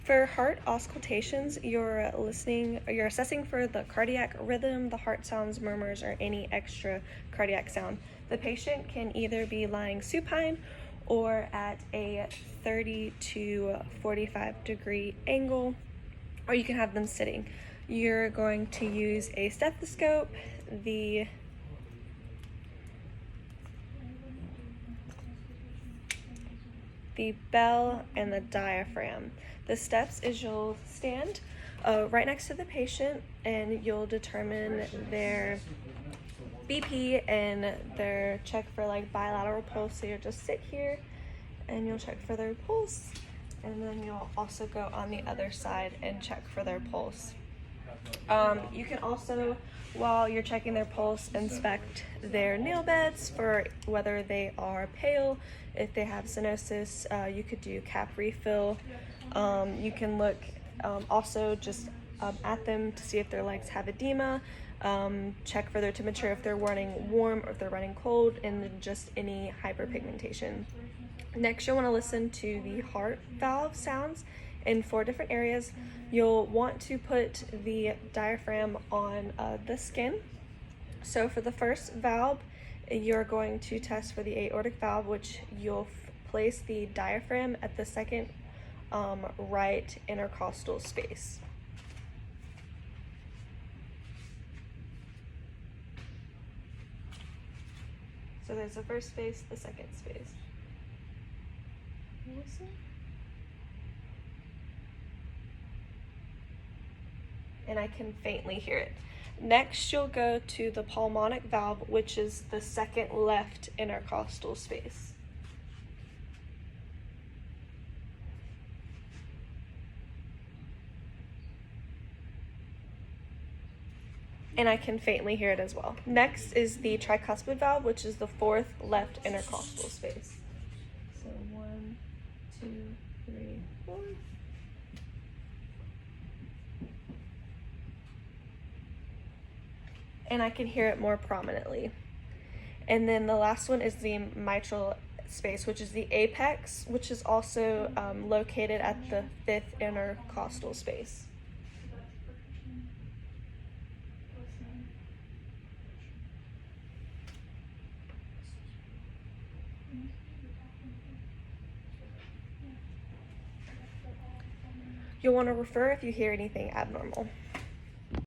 For heart auscultations, you're assessing for the cardiac rhythm, the heart sounds, murmurs, or any extra cardiac sound. The patient can either be lying supine or at a 30 to 45 degree angle, or you can have them sitting. You're going to use a stethoscope, the bell, and the diaphragm. The steps is you'll stand right next to the patient and you'll determine their BP and their check for like bilateral pulse. So you'll just sit here and you'll check for their pulse, and then you'll also go on the other side and check for their pulse. You can also, while you're checking their pulse, inspect their nail beds for whether they are pale. If they have stenosis, you could do cap refill. You can look also just at them to see if their legs have edema, check for their temperature if they're running warm or if they're running cold, and then just any hyperpigmentation. Next, you'll want to listen to the heart valve sounds in 4 different areas. You'll want to put the diaphragm on the skin. So for the first valve, you're going to test for the aortic valve, which you'll place the diaphragm at the second right intercostal space. So there's the first space, the second space. Listen. And I can faintly hear it. Next, you'll go to the pulmonic valve, which is the second left intercostal space. And I can faintly hear it as well. Next is the tricuspid valve, which is the 4th left intercostal space. So 1, 2, 3, 4. And I can hear it more prominently. And then the last one is the mitral space, which is the apex, which is also located at the 5th intercostal space. You'll want to refer if you hear anything abnormal.